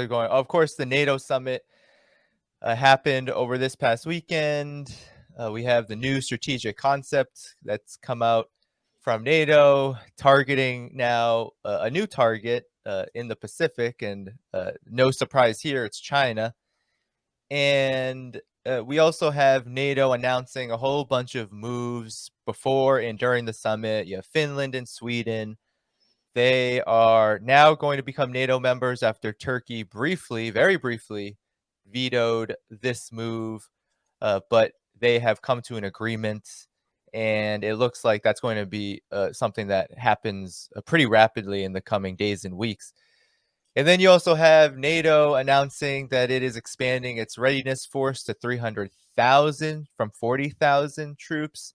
going. Of course, the NATO summit happened over this past weekend. We have the new strategic concept that's come out from NATO, targeting now a new target in the Pacific, and no surprise here, it's China. And we also have NATO announcing a whole bunch of moves before and during the summit. You have Finland and Sweden. They are now going to become NATO members after Turkey briefly, very briefly, vetoed this move, but they have come to an agreement, and it looks like that's going to be something that happens pretty rapidly in the coming days and weeks. And then you also have NATO announcing that it is expanding its readiness force to 300,000 from 40,000 troops.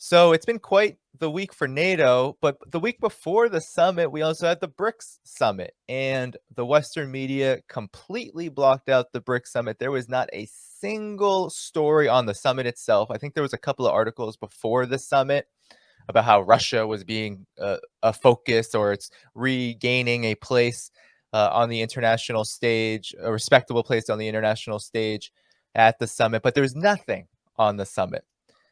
So it's been quite the week for NATO, but the week before the summit, we also had the BRICS summit, and the Western media completely blocked out the BRICS summit. There was not a single story on the summit itself. I think there was a couple of articles before the summit about how Russia was being a focus, or it's regaining a place on the international stage, a respectable place on the international stage at the summit, but there's nothing on the summit.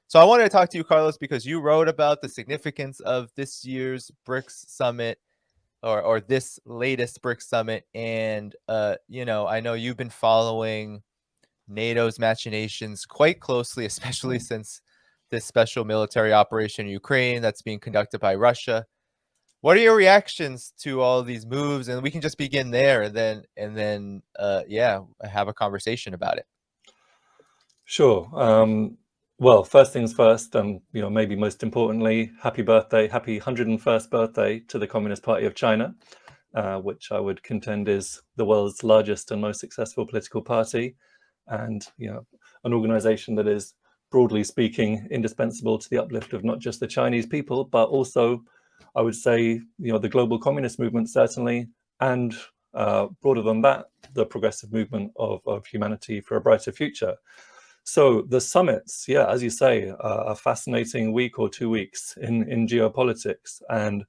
So I wanted to talk to you, Carlos, because you wrote about the significance of this year's BRICS summit, or this latest BRICS summit. And, I know you've been following NATO's machinations quite closely, especially since this special military operation in Ukraine that's being conducted by Russia. What are your reactions to all of these moves? And we can just begin there, and then have a conversation about it. Sure. Well, first things first, and maybe most importantly, happy 101st birthday to the Communist Party of China, which I would contend is the world's largest and most successful political party, and an organization that is, broadly speaking, indispensable to the uplift of not just the Chinese people, but also, I would say, the global communist movement, certainly, and broader than that, the progressive movement of humanity for a brighter future. So the summits, as you say, a fascinating week or 2 weeks in geopolitics, and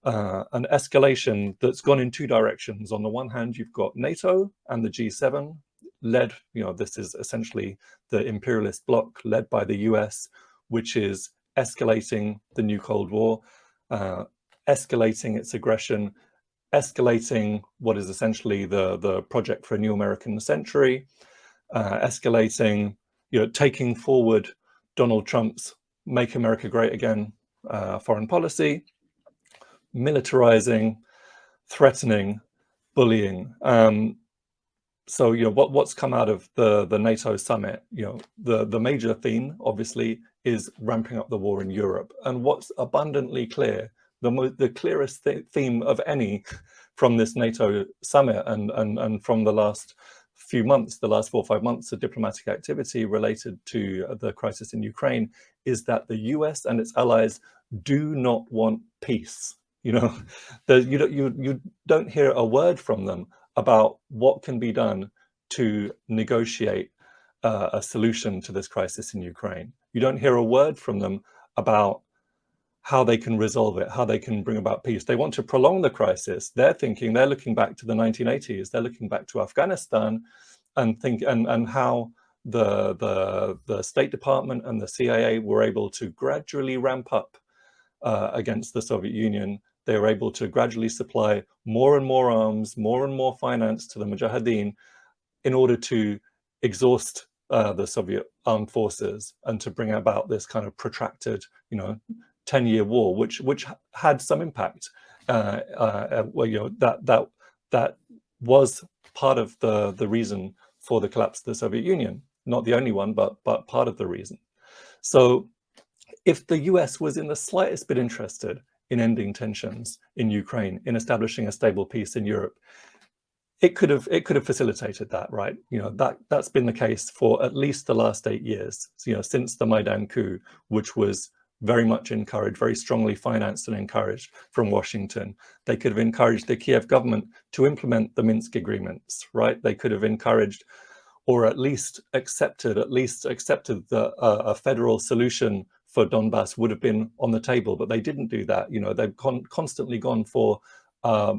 an escalation that's gone in two directions. On the one hand, you've got NATO and the G7 led, this is essentially the imperialist bloc led by the US, which is escalating the new Cold War, escalating its aggression, escalating what is essentially the project for a new American century, escalating, taking forward Donald Trump's Make America Great Again foreign policy, militarizing, threatening, bullying. So, what's come out of the NATO summit? The major theme, obviously, is ramping up the war in Europe. And what's abundantly clear, the clearest theme of any from this NATO summit and from the last few months, the last 4 or 5 months of diplomatic activity related to the crisis in Ukraine, is that the US and its allies do not want peace. You don't hear a word from them about what can be done to negotiate a solution to this crisis in Ukraine. You don't hear a word from them about how they can resolve it, how they can bring about peace. They want to prolong the crisis. They're looking back to the 1980s. They're looking back to Afghanistan, and how the State Department and the CIA were able to gradually ramp up against the Soviet Union. They were able to gradually supply more and more arms, more and more finance to the Mujahideen in order to exhaust the Soviet armed forces and to bring about this kind of protracted, 10-year war, which had some impact. That was part of the reason for the collapse of the Soviet Union. Not the only one, but part of the reason. So if the US was in the slightest bit interested in ending tensions in Ukraine, in establishing a stable peace in Europe, it could have facilitated that, right? That's been the case for at least the last 8 years, since the Maidan coup, which was very much encouraged, very strongly financed and encouraged from Washington. They could have encouraged the Kiev government to implement the Minsk agreements, right? They could have encouraged, or at least accepted that a federal solution for Donbass would have been on the table, but they didn't do that. They've constantly gone for a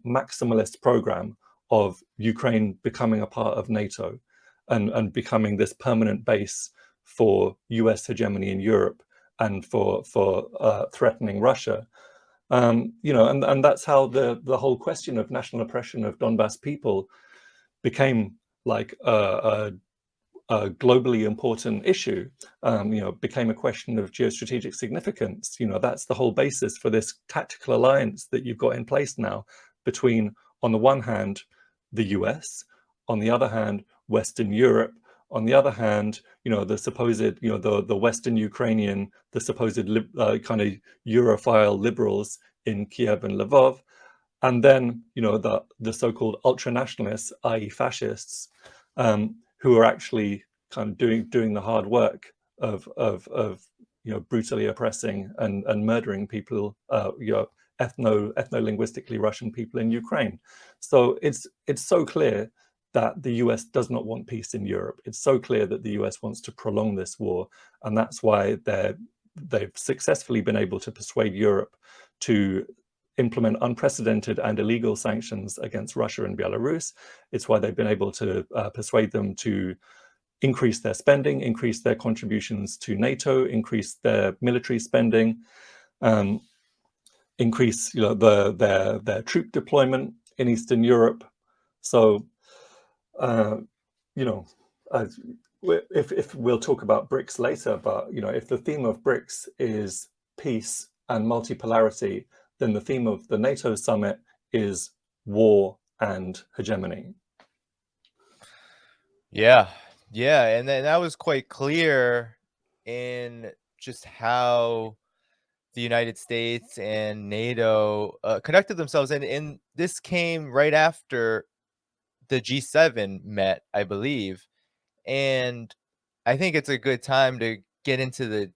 maximalist program of Ukraine becoming a part of NATO and becoming this permanent base for US hegemony in Europe and for threatening Russia. And that's how the whole question of national oppression of Donbass people became like a globally important issue, became a question of geostrategic significance. That's the whole basis for this tactical alliance that you've got in place now between, on the one hand, the US, on the other hand, Western Europe, on the other hand, the supposed, the Western Ukrainian, the supposed kind of Europhile liberals in Kiev and Lvov, and then, the so-called ultra-nationalists, i.e. fascists, who are actually kind of doing the hard work of brutally oppressing and murdering people, ethno-linguistically Russian people in Ukraine. So it's so clear that the US does not want peace in Europe. It's so clear that the US wants to prolong this war, and that's why they've successfully been able to persuade Europe to implement unprecedented and illegal sanctions against Russia and Belarus. It's why they've been able to persuade them to increase their spending, increase their contributions to NATO, increase their military spending, increase their troop deployment in Eastern Europe. So, if we'll talk about BRICS later, but if the theme of BRICS is peace and multipolarity, then the theme of the NATO summit is war and hegemony. Yeah, and then that was quite clear in just how the United States and NATO conducted themselves, and this came right after the G7 met, I believe, and I think it's a good time to get into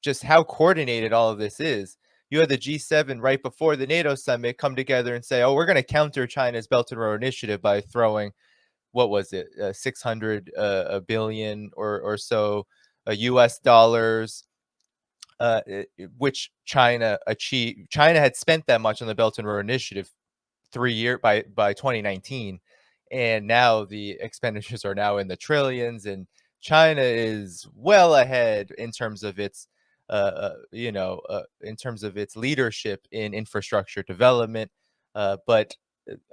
just how coordinated all of this is. You had the G7 right before the NATO summit come together and say, "Oh, we're going to counter China's Belt and Road Initiative by throwing, what was it, 600 billion or so US dollars, which China achieved. China had spent that much on the Belt and Road Initiative 3 years by 2019, and now the expenditures are now in the trillions, and China is well ahead in terms of its in terms of its leadership in infrastructure development. But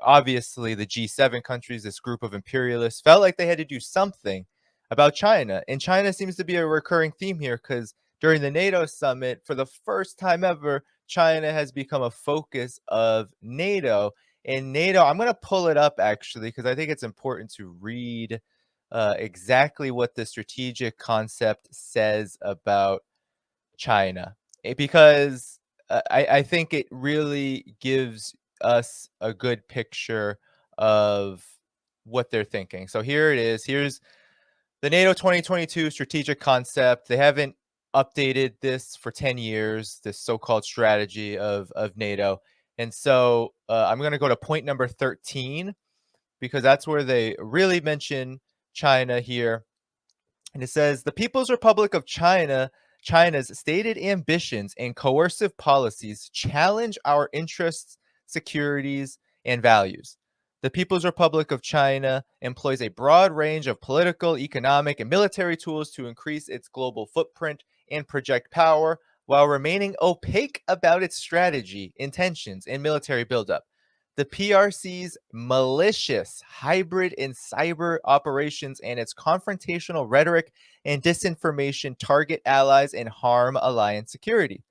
obviously, the G7 countries, this group of imperialists, felt like they had to do something about China. And China seems to be a recurring theme here because during the NATO summit, for the first time ever, China has become a focus of NATO. And NATO, I'm going to pull it up actually because I think it's important to read exactly what the strategic concept says about China, because I think it really gives us a good picture of what they're thinking. So here it is. Here's the NATO 2022 strategic concept. They haven't updated this for 10 years, this so-called strategy of NATO. And so I'm going to go to point number 13 because that's where they really mention China here. And it says the People's Republic of China's stated ambitions and coercive policies challenge our interests, securities, and values. The People's Republic of China employs a broad range of political, economic, and military tools to increase its global footprint and project power while remaining opaque about its strategy, intentions, and military buildup. The PRC's malicious hybrid and cyber operations and its confrontational rhetoric and disinformation target allies and harm alliance security.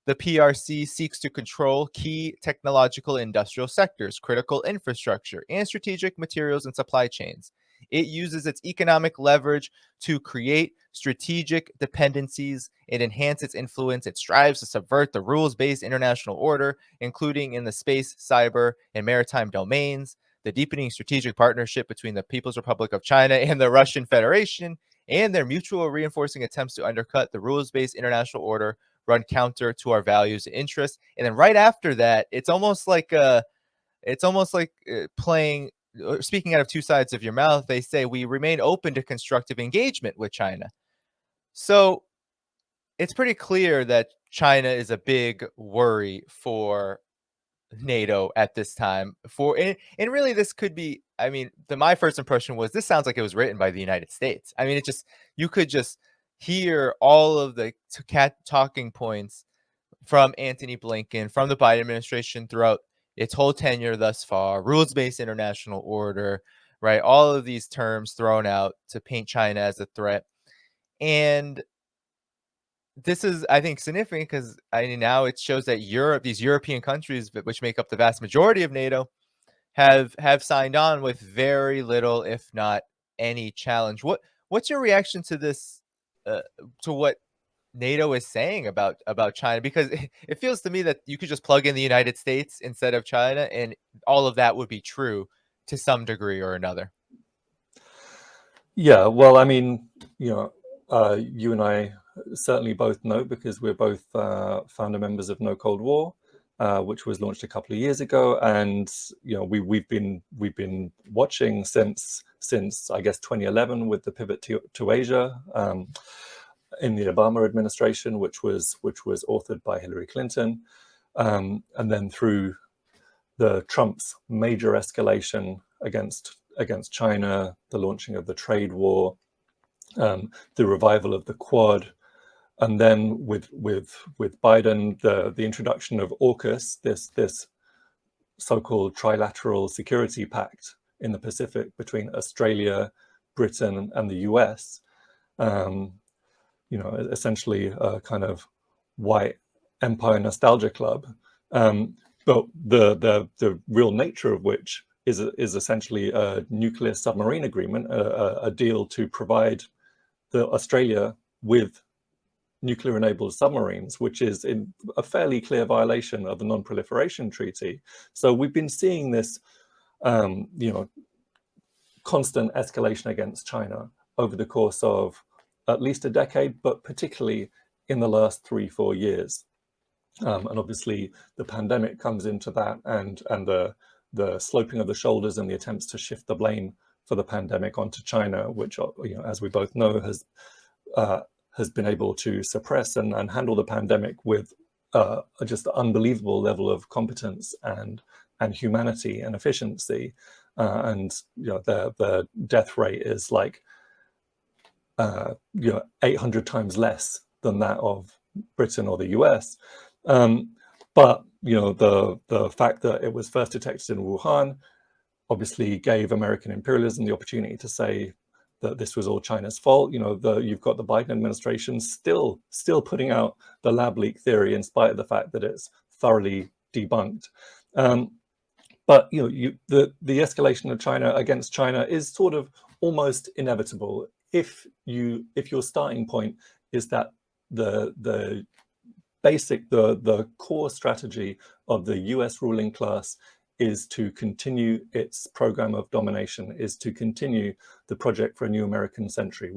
The PRC seeks to control key technological industrial sectors, critical infrastructure, and strategic materials and supply chains. It uses its economic leverage to create strategic dependencies and enhance its influence. It strives to subvert the rules-based international order, including in the space, cyber, and maritime domains. The deepening strategic partnership between the People's Republic of China and the Russian Federation and their mutual reinforcing attempts to undercut the rules-based international order run counter to our values and interests. And then right after that, it's almost like playing, speaking out of two sides of your mouth. They say we remain open to constructive engagement with China. So it's pretty clear that China is a big worry for NATO at this time and really this could be, I mean, my first impression was this sounds like it was written by the United States. I mean, you could just hear all of the talking points from Antony Blinken, from the Biden administration throughout its whole tenure thus far, rules-based international order, right? All of these terms thrown out to paint China as a threat. And this is, I think, significant because I mean, now it shows that these European countries, which make up the vast majority of NATO, have signed on with very little, if not any, challenge. What's your reaction to this? To what NATO is saying about China? Because it feels to me that you could just plug in the United States instead of China, and all of that would be true to some degree or another. Yeah, well, I mean, you and I certainly both know, because we're both founder members of No Cold War, which was launched a couple of years ago, and we've been watching since I guess 2011 with the pivot to Asia in the Obama administration, which was authored by Hillary Clinton, and then through the Trump's major escalation against China, the launching of the trade war, the revival of the Quad, and then with Biden, the introduction of AUKUS, this so-called trilateral security pact in the Pacific between Australia, Britain, and the US. Essentially a kind of white empire nostalgia club, but the real nature of which is essentially a nuclear submarine agreement, a deal to provide Australia with nuclear-enabled submarines, which is in a fairly clear violation of the Non-Proliferation Treaty. So we've been seeing this, constant escalation against China over the course of at least a decade, but particularly in the last 3-4 years. And obviously the pandemic comes into that, and the sloping of the shoulders and the attempts to shift the blame for the pandemic onto China, which, as we both know, has been able to suppress and handle the pandemic with just an unbelievable level of competence and humanity and efficiency. And the death rate is like 800 times less than that of Britain or the US. But the fact that it was first detected in Wuhan obviously gave American imperialism the opportunity to say that this was all China's fault. You've got the Biden administration still putting out the lab leak theory, in spite of the fact that it's thoroughly debunked. But the escalation of China against China is sort of almost inevitable if your starting point is that the core strategy of the US ruling class is to continue its program of domination, is to continue the project for a new American century,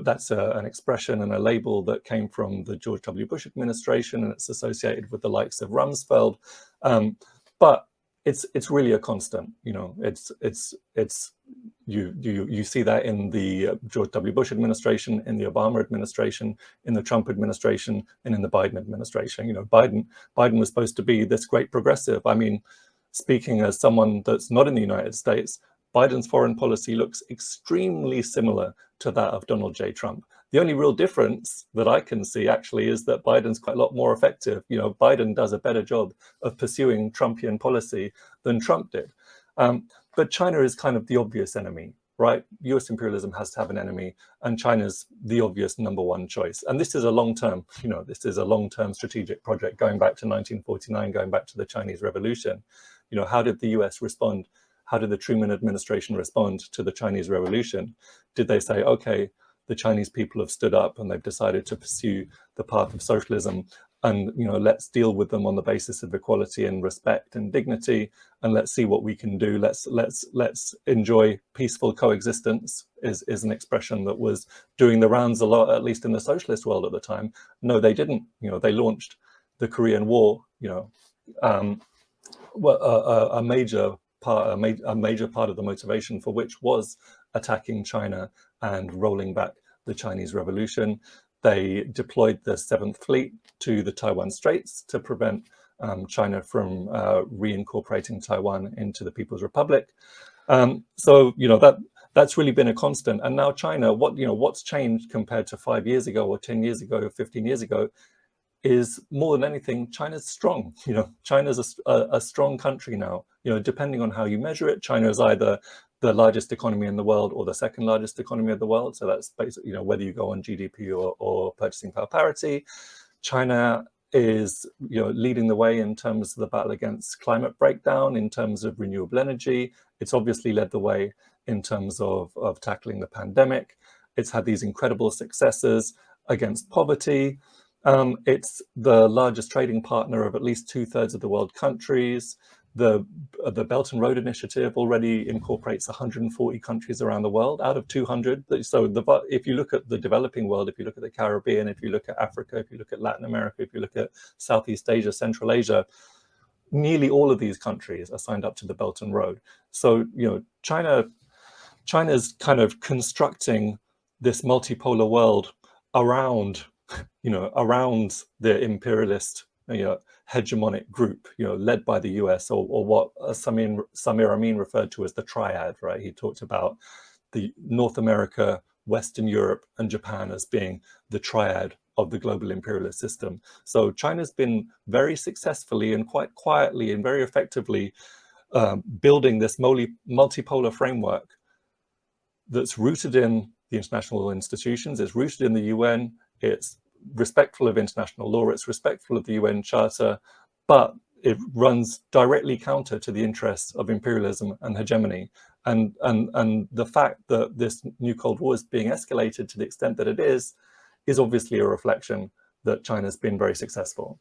that's an expression and a label that came from the George W. Bush administration, and it's associated with the likes of Rumsfeld. But it's really a constant. You see that in the George W. Bush administration, in the Obama administration, in the Trump administration, and in the Biden administration. Biden was supposed to be this great progressive. I mean, speaking as someone that's not in the United States, Biden's foreign policy looks extremely similar to that of Donald J. Trump. The only real difference that I can see actually is that Biden's quite a lot more effective. Biden does a better job of pursuing Trumpian policy than Trump did. But China is kind of the obvious enemy, right? US imperialism has to have an enemy, and China's the obvious number one choice. And this is a long-term, strategic project going back to 1949, going back to the Chinese Revolution. How did the US respond? How did the Truman administration respond to the Chinese Revolution? Did they say, okay, the Chinese people have stood up and they've decided to pursue the path of socialism, and let's deal with them on the basis of equality and respect and dignity, and let's see what we can do. Let's enjoy peaceful coexistence is an expression that was doing the rounds a lot, at least in the socialist world at the time. No, they didn't. They launched the Korean War. A major part of the motivation for which was attacking China and rolling back the Chinese Revolution. They deployed the 7th Fleet to the Taiwan Straits to prevent China from reincorporating Taiwan into the People's Republic. So that's really been a constant. And now China, what's changed compared to 5 years ago or 10 years ago or 15 years ago is, more than anything, China's strong. China's a strong country now. Depending on how you measure it, China is either the largest economy in the world or the second largest economy of the world. So that's basically, whether you go on GDP or purchasing power parity. China is leading the way in terms of the battle against climate breakdown, in terms of renewable energy. It's obviously led the way in terms of tackling the pandemic. It's had these incredible successes against poverty. It's the largest trading partner of at least 2/3 of the world countries. The Belt and Road Initiative already incorporates 140 countries around the world out of 200. So if you look at the developing world, if you look at the Caribbean, if you look at Africa, if you look at Latin America, if you look at Southeast Asia, Central Asia, nearly all of these countries are signed up to the Belt and Road. So China's kind of constructing this multipolar world around the imperialist hegemonic group, led by the US, or what Samir Amin referred to as the triad, right? He talked about the North America, Western Europe, and Japan as being the triad of the global imperialist system. So China's been very successfully and quite quietly and very effectively building this multipolar framework that's rooted in the international institutions, it's rooted in the UN, it's respectful of international law, it's respectful of the UN Charter, but it runs directly counter to the interests of imperialism and hegemony. And the fact that this new Cold War is being escalated to the extent that it is obviously a reflection that China's been very successful.